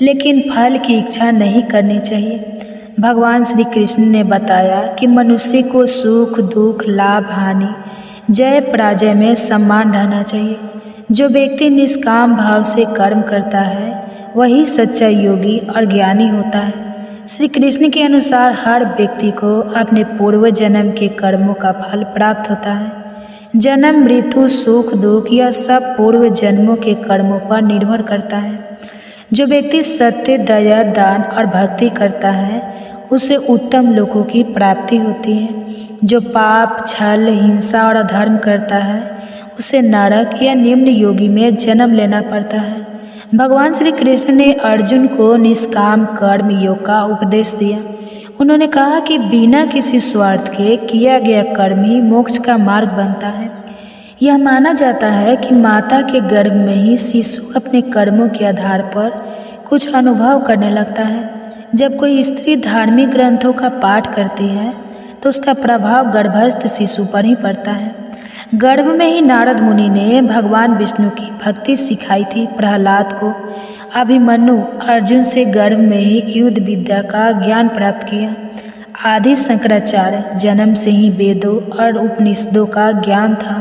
A: लेकिन फल की इच्छा नहीं करनी चाहिए। भगवान श्री कृष्ण ने बताया कि मनुष्य को सुख, दुख, लाभ, हानि, जय पराजय में सम्मान रहना चाहिए। जो व्यक्ति निष्काम भाव से कर्म करता है, वही सच्चा योगी और ज्ञानी होता है। श्री कृष्ण के अनुसार हर व्यक्ति को अपने पूर्व जन्म के कर्मों का फल प्राप्त होता है। जन्म, मृत्यु, सुख, दुख, यह सब पूर्व जन्मों के कर्मों पर निर्भर करता है। जो व्यक्ति सत्य, दया, दान और भक्ति करता है, उसे उत्तम लोकों की प्राप्ति होती है। जो पाप, छल, हिंसा और अधर्म करता है, उसे नरक या निम्न योगी में जन्म लेना पड़ता है। भगवान श्री कृष्ण ने अर्जुन को निष्काम कर्म योग का उपदेश दिया। उन्होंने कहा कि बिना किसी स्वार्थ के किया गया कर्म ही मोक्ष का मार्ग बनता है। यह माना जाता है कि माता के गर्भ में ही शिशु अपने कर्मों के आधार पर कुछ अनुभव करने लगता है। जब कोई स्त्री धार्मिक ग्रंथों का पाठ करती है, तो उसका प्रभाव गर्भस्थ शिशु पर ही पड़ता है। गर्भ में ही नारद मुनि ने भगवान विष्णु की भक्ति सिखाई थी प्रहलाद को। अभिमन्यु अर्जुन से गर्भ में ही युद्ध विद्या का ज्ञान प्राप्त किया। आदि शंकराचार्य जन्म से ही वेदों और उपनिषदों का ज्ञान था।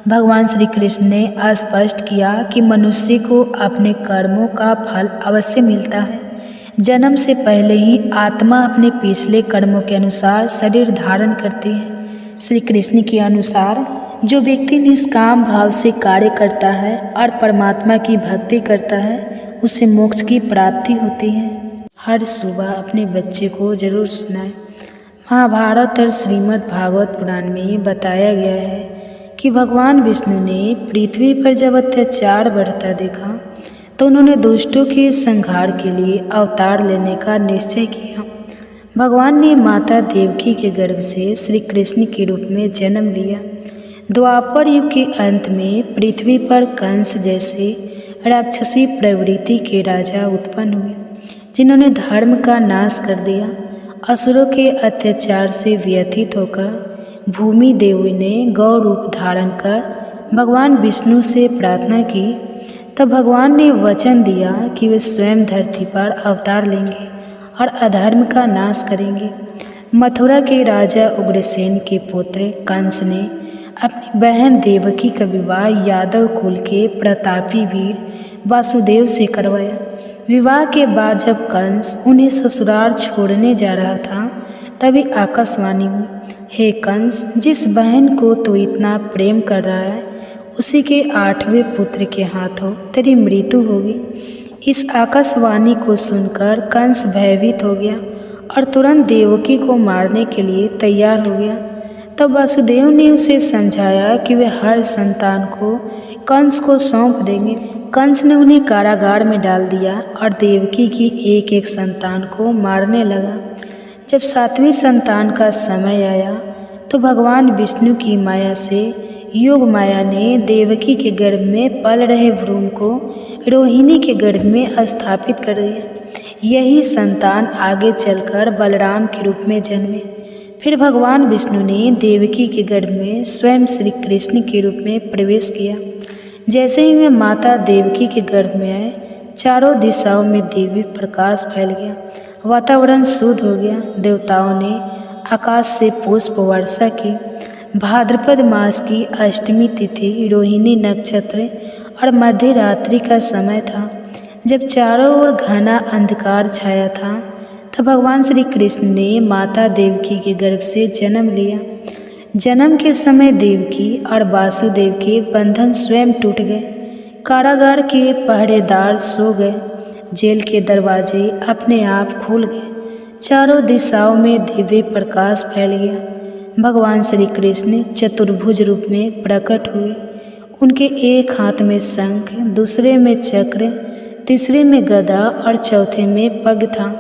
A: भगवान श्री कृष्ण ने स्पष्ट किया कि मनुष्य को अपने कर्मों का फल अवश्य मिलता है। जन्म से पहले ही आत्मा अपने पिछले कर्मों के अनुसार शरीर धारण करती है। श्री कृष्ण के अनुसार जो व्यक्ति निष्काम भाव से कार्य करता है और परमात्मा की भक्ति करता है उसे मोक्ष की प्राप्ति होती है। हर सुबह अपने बच्चे को जरूर सुनाएं। महाभारत और श्रीमद् भागवत पुराण में बताया गया है कि भगवान विष्णु ने पृथ्वी पर जब अत्याचार बढ़ता देखा तो उन्होंने दुष्टों के संहार के लिए अवतार लेने का निश्चय किया। भगवान ने माता देवकी के गर्भ से श्री कृष्ण के रूप में जन्म लिया। द्वापर युग के अंत में पृथ्वी पर कंस जैसे राक्षसी प्रवृत्ति के राजा उत्पन्न हुए जिन्होंने धर्म का नाश कर दिया। असुरों के अत्याचार से व्यथित होकर भूमि देवी ने गौ रूप धारण कर भगवान विष्णु से प्रार्थना की। तब भगवान ने वचन दिया कि वे स्वयं धरती पर अवतार लेंगे और अधर्म का नाश करेंगे। मथुरा के राजा उग्रसेन के पुत्र कंस ने अपनी बहन देवकी का विवाह यादव कुल के प्रतापी वीर वासुदेव से करवाया। विवाह के बाद जब कंस उन्हें ससुराल छोड़ने जा रहा था तभी आकाशवाणी हुई, हे कंस, जिस बहन को तू इतना प्रेम कर रहा है उसी के 8वें पुत्र के हाथों तेरी मृत्यु होगी। इस आकाशवाणी को सुनकर कंस भयभीत हो गया और तुरंत देवकी को मारने के लिए तैयार हो गया। तब वासुदेव ने उसे समझाया कि वे हर संतान को कंस को सौंप देंगे। कंस ने उन्हें कारागार में डाल दिया और देवकी की एक एक संतान को मारने लगा। जब 7वीं संतान का समय आया तो भगवान विष्णु की माया से योग माया ने देवकी के गर्भ में पल रहे भ्रूण को रोहिणी के गर्भ में स्थापित कर दिया। यही संतान आगे चलकर बलराम के रूप में जन्मे। फिर भगवान विष्णु ने देवकी के गर्भ में स्वयं श्री कृष्ण के रूप में प्रवेश किया। जैसे ही वे माता देवकी के गर्भ में आए, चारों दिशाओं में दिव्य प्रकाश फैल गया, वातावरण शुद्ध हो गया। देवताओं ने आकाश से पुष्प वर्षा की। भाद्रपद मास की अष्टमी तिथि रोहिणी नक्षत्र और मध्य रात्रि का समय था। जब चारों ओर घना अंधकार छाया था तब भगवान श्री कृष्ण ने माता देवकी के गर्भ से जन्म लिया। जन्म के समय देवकी और वासुदेव के बंधन स्वयं टूट गए। कारागार के पहरेदार सो गए। जेल के दरवाजे अपने आप खुल गए। चारों दिशाओं में दिव्य प्रकाश फैल गया। भगवान श्री कृष्ण चतुर्भुज रूप में प्रकट हुए। उनके एक हाथ में शंख, दूसरे में चक्र, तीसरे में गदा और चौथे में पग था।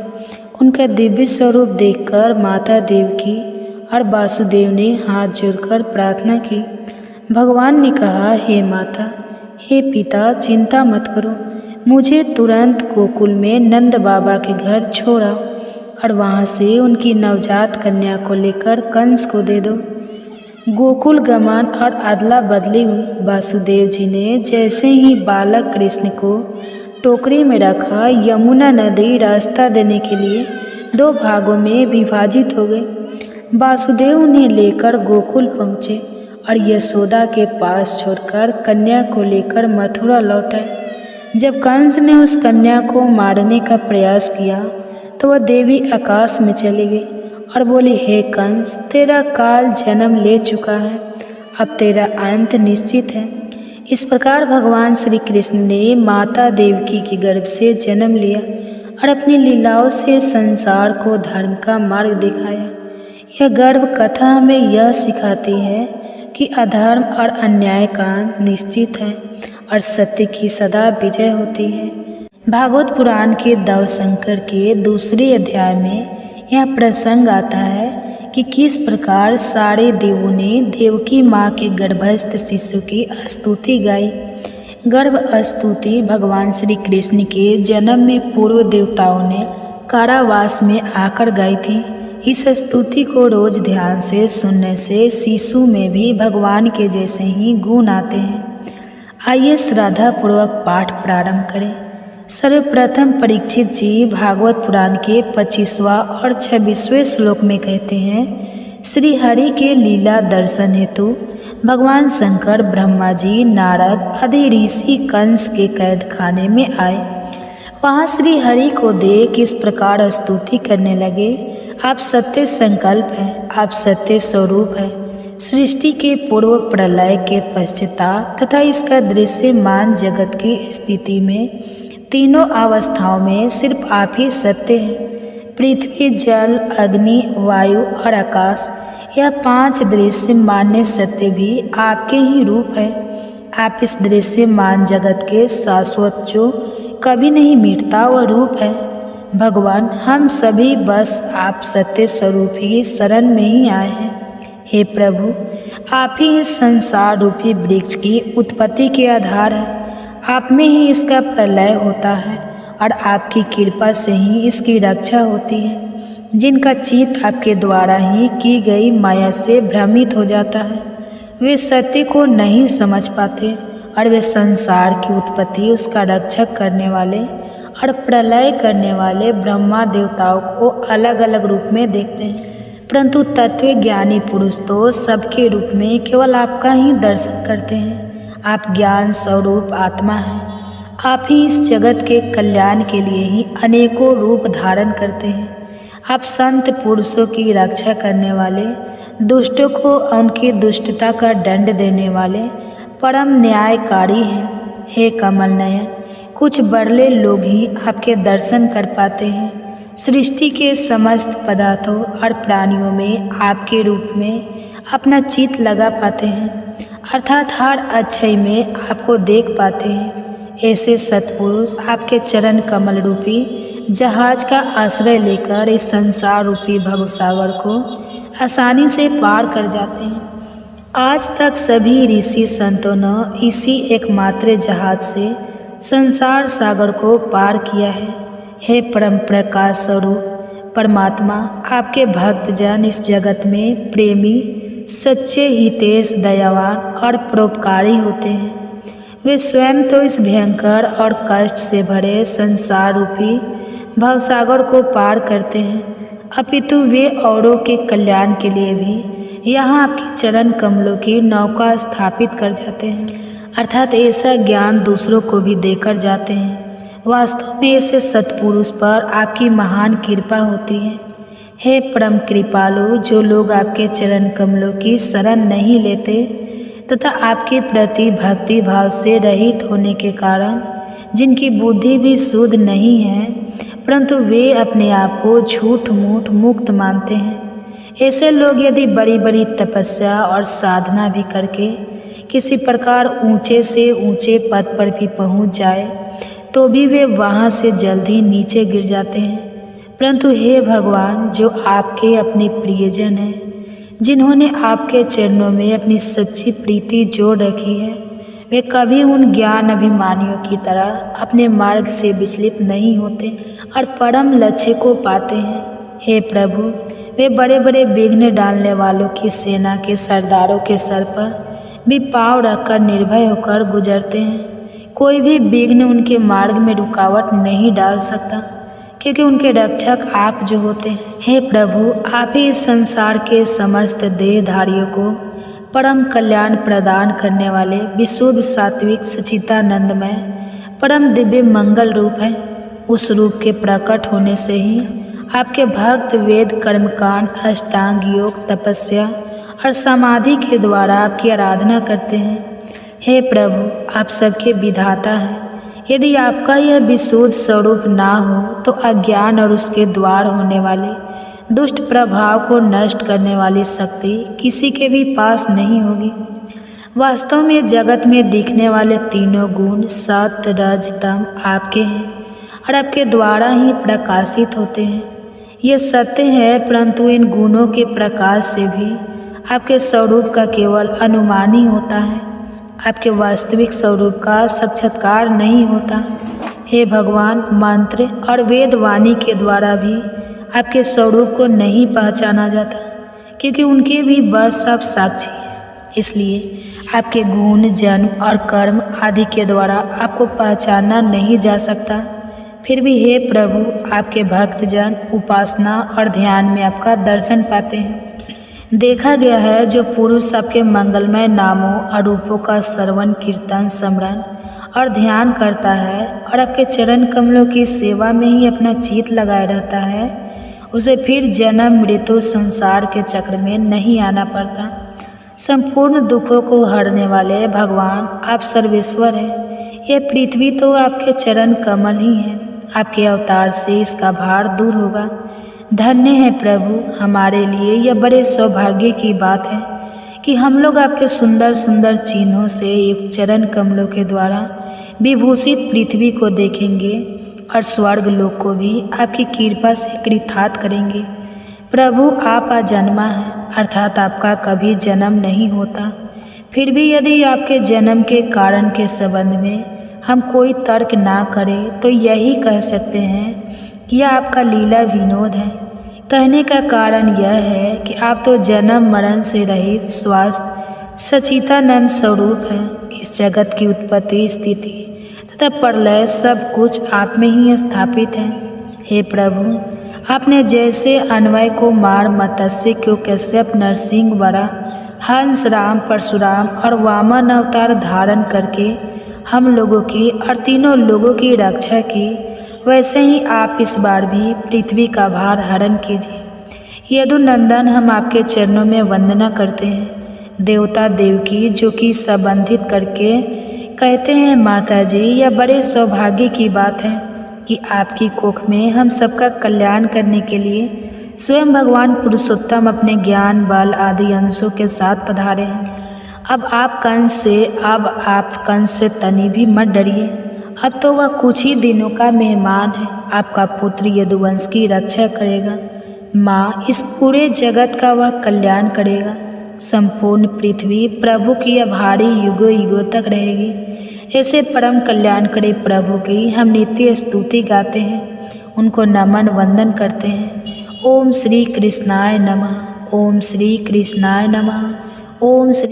A: उनका दिव्य स्वरूप देखकर माता देवकी और वासुदेव ने हाथ जोड़कर प्रार्थना की। भगवान ने कहा, हे माता, हे पिता, चिंता मत करो, मुझे तुरंत गोकुल में नंद बाबा के घर छोड़ा और वहाँ से उनकी नवजात कन्या को लेकर कंस को दे दो। गोकुल गमन और अदला बदली हुई। वासुदेव जी ने जैसे ही बालक कृष्ण को टोकरी में रखा, यमुना नदी रास्ता देने के लिए 2 भागों में विभाजित हो गई। वासुदेव उन्हें लेकर गोकुल पहुँचे और यशोदा के पास छोड़कर कन्या को लेकर मथुरा लौट आए। जब कंस ने उस कन्या को मारने का प्रयास किया तो वह देवी आकाश में चली गई और बोली, हे कंस, तेरा काल जन्म ले चुका है, अब तेरा अंत निश्चित है। इस प्रकार भगवान श्री कृष्ण ने माता देवकी के गर्भ से जन्म लिया और अपनी लीलाओं से संसार को धर्म का मार्ग दिखाया। यह गर्भ कथा हमें यह सिखाती है कि अधर्म और अन्याय का अंत निश्चित है और सत्य की सदा विजय होती है। भागवत पुराण के दवशंकर के दूसरे अध्याय में यह प्रसंग आता है कि किस प्रकार सारे देवों ने देवकी माँ के गर्भस्थ शिशु की स्तुति गाई। गर्भ स्तुति भगवान श्री कृष्ण के जन्म में पूर्व देवताओं ने कारावास में आकर गाई थी। इस स्तुति को रोज ध्यान से सुनने से शिशु में भी भगवान के जैसे ही गुण आते हैं। आइए श्रद्धा पूर्वक पाठ प्रारंभ करें। सर्वप्रथम परीक्षित जी भागवत पुराण के 25वां और 26वें श्लोक में कहते हैं, श्री हरि के लीला दर्शन हेतु भगवान शंकर, ब्रह्मा जी, नारद आदि ऋषि कंस के कैद खाने में आए। वहाँ श्री हरि को देख इस प्रकार स्तुति करने लगे, आप सत्य संकल्प हैं, आप सत्य स्वरूप हैं। सृष्टि के पूर्व, प्रलय के पश्चात तथा इसका दृश्यमान जगत की स्थिति में तीनों अवस्थाओं में सिर्फ आप ही सत्य हैं। पृथ्वी, जल, अग्नि, वायु और आकाश, यह 5 दृश्य मान्य सत्य भी आपके ही रूप है। आप इस दृश्यमान जगत के शाश्वत जो कभी नहीं मिटता वह रूप है। भगवान, हम सभी बस आप सत्य स्वरूप ही शरण में ही आए हैं। हे प्रभु, आप ही इस संसार रूपी वृक्ष की उत्पत्ति के आधार हैं। आप में ही इसका प्रलय होता है और आपकी कृपा से ही इसकी रक्षा होती है। जिनका चित्त आपके द्वारा ही की गई माया से भ्रमित हो जाता है, वे सत्य को नहीं समझ पाते और वे संसार की उत्पत्ति, उसका रक्षक करने वाले और प्रलय करने वाले ब्रह्मा देवताओं को अलग अलग रूप में देखते हैं। परंतु तत्व ज्ञानी पुरुष तो सबके रूप में केवल आपका ही दर्शन करते हैं। आप ज्ञान स्वरूप आत्मा हैं। आप ही इस जगत के कल्याण के लिए ही अनेकों रूप धारण करते हैं। आप संत पुरुषों की रक्षा करने वाले, दुष्टों को उनकी दुष्टता का दंड देने वाले परम न्यायकारी हैं। हे कमल नयन, कुछ बड़े लोग ही आपके दर्शन कर पाते हैं। सृष्टि के समस्त पदार्थों और प्राणियों में आपके रूप में अपना चित्त लगा पाते हैं, अर्थात हर अच्छाई में आपको देख पाते हैं। ऐसे सत्पुरुष आपके चरण कमल रूपी जहाज का आश्रय लेकर इस संसार रूपी भवसागर को आसानी से पार कर जाते हैं। आज तक सभी ऋषि संतों ने इसी एकमात्र जहाज से संसार सागर को पार किया है। हे परम प्रकाश स्वरूप परमात्मा, आपके भक्तजन इस जगत में प्रेमी, सच्चे, हितेश, दयावान और परोपकारी होते हैं। वे स्वयं तो इस भयंकर और कष्ट से भरे संसार रूपी भवसागर को पार करते हैं, अपितु वे औरों के कल्याण के लिए भी यहाँ आपके चरण कमलों की नौका स्थापित कर जाते हैं, अर्थात ऐसा ज्ञान दूसरों को भी देकर जाते हैं। वास्तव में ऐसे सत्पुरुष पर आपकी महान कृपा होती है। हे परम कृपालु, जो लोग आपके चरण कमलों की शरण नहीं लेते तथा आपके प्रति भक्ति भाव से रहित होने के कारण जिनकी बुद्धि भी शुद्ध नहीं है, परंतु वे अपने आप को झूठ मूठ मुक्त मानते हैं, ऐसे लोग यदि बड़ी बड़ी तपस्या और साधना भी करके किसी प्रकार ऊंचे से ऊंचे पद पर भी पहुंच जाए तो भी वे वहां से जल्दी नीचे गिर जाते हैं। परंतु हे भगवान, जो आपके अपने प्रियजन हैं, जिन्होंने आपके चरणों में अपनी सच्ची प्रीति जोड़ रखी है, वे कभी उन ज्ञान अभिमानियों की तरह अपने मार्ग से विचलित नहीं होते और परम लक्ष्य को पाते हैं। हे प्रभु, वे बड़े बड़े विघ्न डालने वालों की सेना के सरदारों के सर पर भी पाँव रखकर निर्भय होकर गुजरते हैं। कोई भी विघ्न उनके मार्ग में रुकावट नहीं डाल सकता, क्योंकि उनके रक्षक आप जो होते हैं। हे प्रभु, आप ही इस संसार के समस्त देहधारियों को परम कल्याण प्रदान करने वाले विशुद्ध सात्विक सच्चिदानंदमय परम दिव्य मंगल रूप है। उस रूप के प्रकट होने से ही आपके भक्त वेद, कर्मकांड, अष्टांग योग, तपस्या और समाधि के द्वारा आपकी आराधना करते हैं। हे प्रभु, आप सबके विधाता हैं। यदि आपका यह विशुद्ध स्वरूप ना हो तो अज्ञान और उसके द्वार होने वाले दुष्ट प्रभाव को नष्ट करने वाली शक्ति किसी के भी पास नहीं होगी। वास्तव में जगत में दिखने वाले तीनों गुण सत्य, रज, तम आपके हैं और आपके द्वारा ही प्रकाशित होते हैं। ये सत्य है, परंतु इन गुणों के प्रकाश से भी आपके स्वरूप का केवल अनुमान ही होता है, आपके वास्तविक स्वरूप का साक्षात्कार नहीं होता। हे भगवान, मंत्र और वेद वाणी के द्वारा भी आपके स्वरूप को नहीं पहचाना जाता, क्योंकि उनके भी बस आप साक्षी हैं। इसलिए आपके गुण, जन्म और कर्म आदि के द्वारा आपको पहचाना नहीं जा सकता। फिर भी हे प्रभु, आपके भक्तजन उपासना और ध्यान में आपका दर्शन पाते हैं। देखा गया है, जो पुरुष आपके मंगलमय नामों और रूपों का श्रवण, कीर्तन, स्मरण और ध्यान करता है और आपके चरण कमलों की सेवा में ही अपना चित्त लगाए रहता है, उसे फिर जन्म मृत्यु संसार के चक्र में नहीं आना पड़ता। संपूर्ण दुखों को हरने वाले भगवान आप सर्वेश्वर हैं। यह पृथ्वी तो आपके चरण कमल ही है। आपके अवतार से इसका भार दूर होगा। धन्य है प्रभु, हमारे लिए यह बड़े सौभाग्य की बात है कि हम लोग आपके सुंदर सुंदर चिन्हों से एक चरण कमलों के द्वारा विभूषित पृथ्वी को देखेंगे और स्वर्ग लोक को भी आपकी कृपा से कृतार्थ करेंगे। प्रभु, आप अजन्मा हैं, अर्थात आपका कभी जन्म नहीं होता। फिर भी यदि आपके जन्म के कारण के संबंध में हम कोई तर्क ना करें तो यही कह सकते हैं कि यह आपका लीला विनोद है। कहने का कारण यह है कि आप तो जन्म मरण से रहित स्वास्थ्य सचितानंद स्वरूप हैं। इस जगत की उत्पत्ति, स्थिति तथा प्रलय सब कुछ आप में ही स्थापित है। हे प्रभु, आपने जैसे अन्वय को मार, मत्स्य को कश्यप, नरसिंह, वरा, हंस, राम, परशुराम और वामन अवतार धारण करके हम लोगों की और तीनों लोगों की रक्षा की, वैसे ही आप इस बार भी पृथ्वी का भार हरण कीजिए। यदुनंदन, हम आपके चरणों में वंदना करते हैं। देवता देवकी जो कि संबंधित करके कहते हैं, माता जी, यह बड़े सौभाग्य की बात है कि आपकी कोख में हम सबका कल्याण करने के लिए स्वयं भगवान पुरुषोत्तम अपने ज्ञान, बल आदि अंशों के साथ पधारे हैं। अब आप कंस से तनी भी मत डरिए। अब तो वह कुछ ही दिनों का मेहमान है। आपका पुत्र यदुवंश की रक्षा करेगा। माँ, इस पूरे जगत का वह कल्याण करेगा। संपूर्ण पृथ्वी प्रभु की आभारी युगों युगों तक रहेगी। ऐसे परम कल्याण करे प्रभु की हम नित्य स्तुति गाते हैं, उनको नमन वंदन करते हैं। ओम श्री कृष्णाय नमः। ओम श्री कृष्णाय नमः। ओम श्री